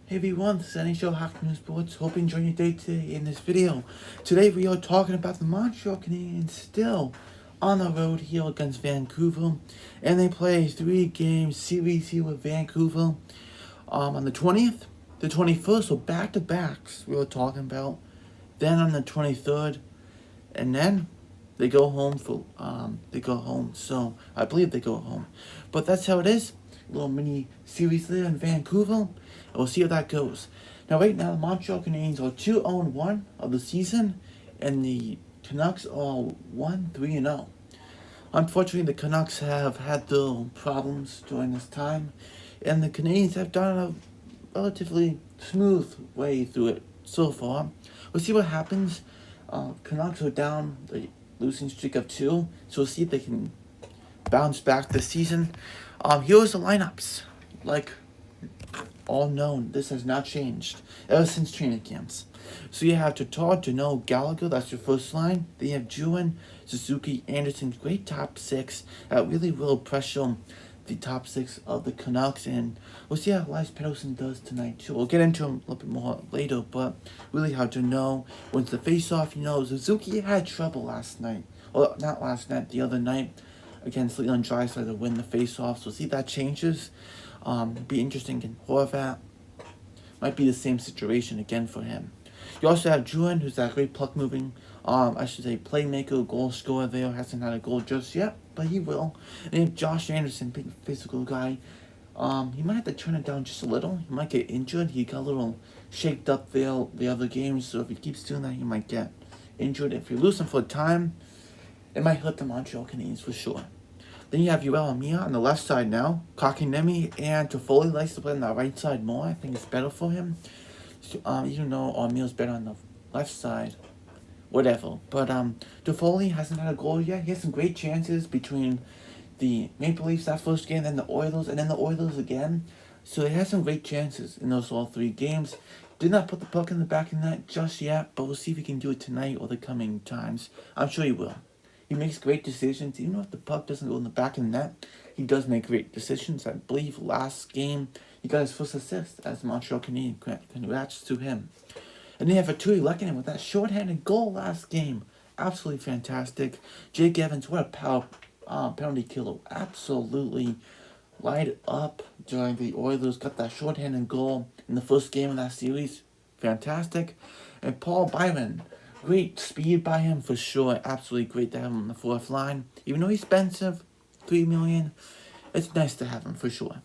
Hey everyone, this is NHL Hockey News Sports. Hope you enjoy your day today in this video. Today we are talking about the Montreal Canadiens still on the road here against Vancouver. And they play a 3-game series here with Vancouver on the 20th, the 21st, so back-to-backs we were talking about. Then on the 23rd, and then they go home so I believe they go home. But that's how it is. A little mini series there in Vancouver. And we'll see how that goes. Now right now the Montreal Canadiens are 2-1 of the season, and the Canucks are 1-3-0. Unfortunately, the Canucks have had their problems during this time, and the Canadiens have done a relatively smooth way through it so far. We'll see what happens. Canucks are down the losing streak of 2, so we'll see if they can bounce back this season. Here's the lineups. Like all known, this has not changed ever since training camps. So you have Tatar, Deneau, Gallagher, that's your first line. Then you have Juin, Suzuki, Anderson, great top six. Really will pressure the top six of the Canucks, and we'll see how Elias Pettersson does tonight too. We'll get into him a little bit more later, but really hard to know. Once the face-off, Suzuki had trouble last night. Well, not last night, the other night against Leon Draisaitl to win the face-off. So see if that changes. Be interesting in Horvat. Might be the same situation again for him. You also have Juin, who's that great puck moving, playmaker, goal scorer there. Hasn't had a goal just yet, but he will. And you have Josh Anderson, big physical guy. He might have to turn it down just a little. He might get injured. He got a little shaked up there the other games, so if he keeps doing that, he might get injured. If you lose him for a time, it might hurt the Montreal Canadiens for sure. Then you have Yoel Amia on the left side now. Kotkaniemi and Toffoli likes to play on the right side more. I think it's better for him. So, even though Amia's better on the left side, whatever. But Toffoli hasn't had a goal yet. He has some great chances between the Maple Leafs that first game, then the Oilers, and then the Oilers again. So he has some great chances in those all 3 games. Did not put the puck in the back of the net just yet, but we'll see if he can do it tonight or the coming times. I'm sure he will. He makes great decisions. Even if the puck doesn't go in the back of the net, he does make great decisions. I believe last game he got his first assist as Montreal Canadiens. Congrats to him. And then you have Artturi Lehkonen with that shorthanded goal last game. Absolutely fantastic. Jake Evans, what a power penalty killer. Absolutely light up during the Oilers. Got that shorthanded goal in the first game of that series. Fantastic. And Paul Byron. Great speed by him for sure. Absolutely great to have him on the 4th line. Even though he's expensive, $3 million, it's nice to have him for sure.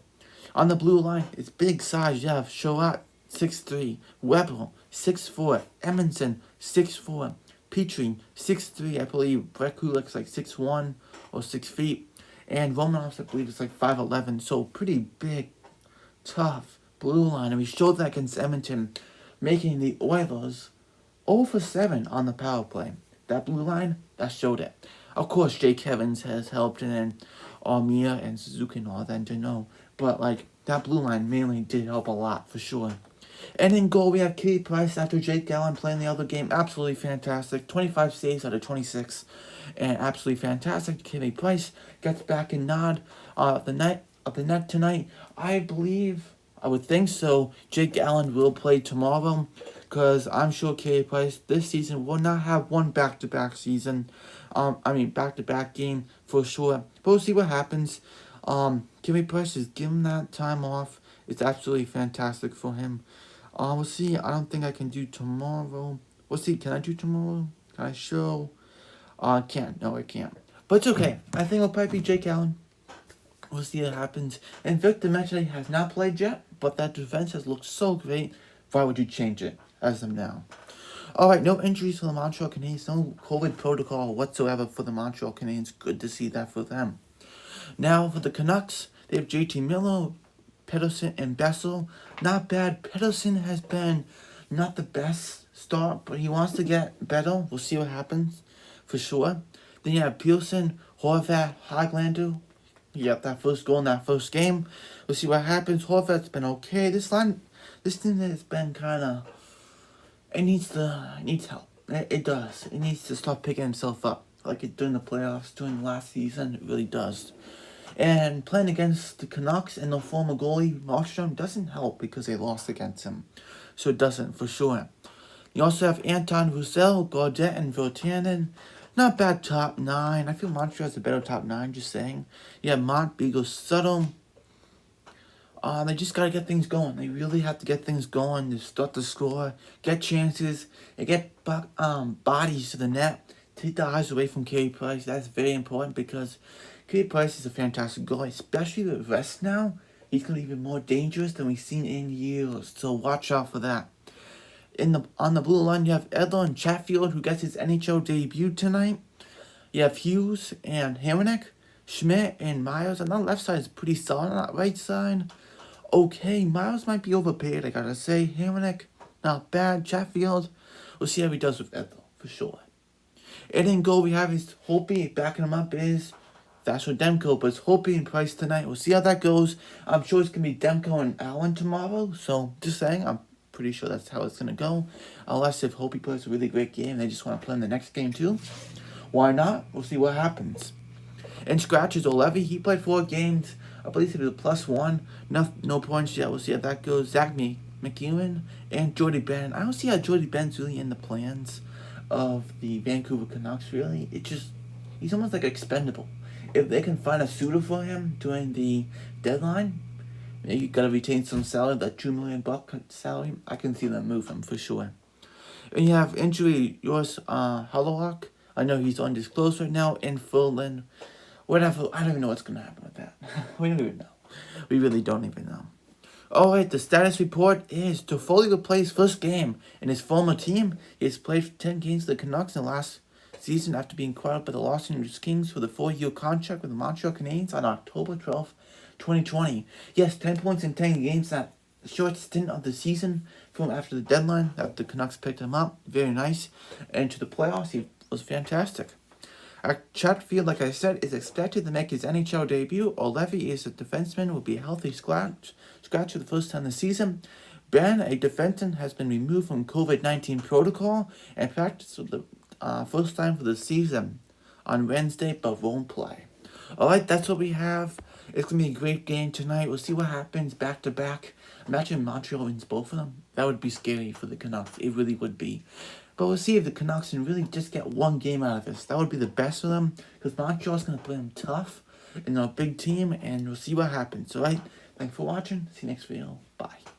On the blue line, it's big size. You have Sherratt, 6'3", Weber, 6'4", Edmondson, 6'4", Petrie, 6'3". I believe Brett Kulak's like 6'1" or 6 feet. And Romanov's, I believe, is like 5'11". So pretty big, tough blue line. And we showed that against Edmonton, making the Oilers 0-for-7 on the power play. That blue line, that showed it. Of course, Jake Evans has helped, and then Armia and Suzuki and all that, to know. But, that blue line mainly did help a lot, for sure. And in goal, we have Katie Price after Jake Allen playing the other game. Absolutely fantastic. 25 saves out of 26. And absolutely fantastic. Katie Price gets back in nod of the net tonight. I would think so. Jake Allen will play tomorrow, because I'm sure Katie Price this season will not have one back-to-back back-to-back game for sure. But we'll see what happens. Katie Price is given that time off. It's absolutely fantastic for him. We'll see. I don't think I can do tomorrow. We'll see. Can I do tomorrow? Can I show? I can't. No, I can't. But it's okay. I think it'll probably be Jake Allen. We'll see what happens. And Victor Mete has not played yet, but that defense has looked so great. Why would you change it as of now? Alright, no injuries for the Montreal Canadiens. No COVID protocol whatsoever for the Montreal Canadiens. Good to see that for them. Now for the Canucks, they have JT Miller, Pettersson, and Bessel. Not bad. Pettersson has been not the best start, but he wants to get better. We'll see what happens for sure. Then you have Pearson, Horvat, Hoglander. He got that first goal in that first game. We'll see what happens. Horvat's been okay. This team has been kind of... It needs help. It does. It needs to start picking himself up. Like it during the playoffs, during the last season. It really does. And playing against the Canucks and the former goalie Markstrom doesn't help because they lost against him. So it doesn't, for sure. You also have Anton Roussel, Gaudette, and Virtanen. Not bad top 9. I feel Montreal has a better top 9, just saying. You have Mont, Beagle, Suttle. They just got to get things going. They really have to get things going to start to score, get chances, and get bodies to the net. Take the eyes away from Carey Price. That's very important because Carey Price is a fantastic goalie, especially with rest now. He's going to be even more dangerous than we've seen in years, so watch out for that. On the blue line, you have Edler and Chatfield, who gets his NHL debut tonight. You have Hughes and Hamonic, Schmidt and Myers. And that left side is pretty solid. On that right side, okay, Myers might be overpaid, I gotta say. Hamonic, not bad. Chatfield, we'll see how he does with Edler, for sure. And in goal, we have his Holtby. Backing him up is Vasher Demko, but it's Holtby and Price tonight. We'll see how that goes. I'm sure it's going to be Demko and Allen tomorrow. So, just saying, I'm pretty sure that's how it's going to go. Unless if Holtby plays a really great game, they just want to play in the next game too. Why not? We'll see what happens. And scratches, O'Leary, he played 4 games. I believe he was a +1. No points yet. We'll see how that goes. Zach McEwen and Jordy Ben. I don't see how Jordy Ben's really in the plans of the Vancouver Canucks, really. He's almost like expendable. If they can find a suitor for him during the deadline, maybe you gotta retain some salary, that $2 million salary. I can see them move him for sure. And you have injury, yours, Hallock. I know he's undisclosed right now. And Furlan, whatever. I don't even know what's gonna happen with that. We don't even know. We really don't even know. Alright, the status report is Toffoli will play his first game in his former team. He has played 10 games for the Canucks in the last season after being acquired by the Los Angeles Kings for the 4-year contract with the Montreal Canadiens on October 12th, 2020. Yes, 10 points in 10 games, that short stint of the season from after the deadline that the Canucks picked him up. Very nice. And to the playoffs, he was fantastic. Chatfield, like I said, is expected to make his NHL debut. O'Leary is a defenseman, will be a healthy scratch for the first time this season. Ben, a defenseman, has been removed from COVID-19 protocol and practiced for the first time for the season on Wednesday, but won't play. Alright, that's what we have. It's going to be a great game tonight. We'll see what happens back to back. Imagine Montreal wins both of them. That would be scary for the Canucks. It really would be. But we'll see if the Canucks can really just get one game out of this. That would be the best for them, because Montreal's going to play them tough, and they're a big team, and we'll see what happens. Alright, thanks for watching. See you next video. Bye.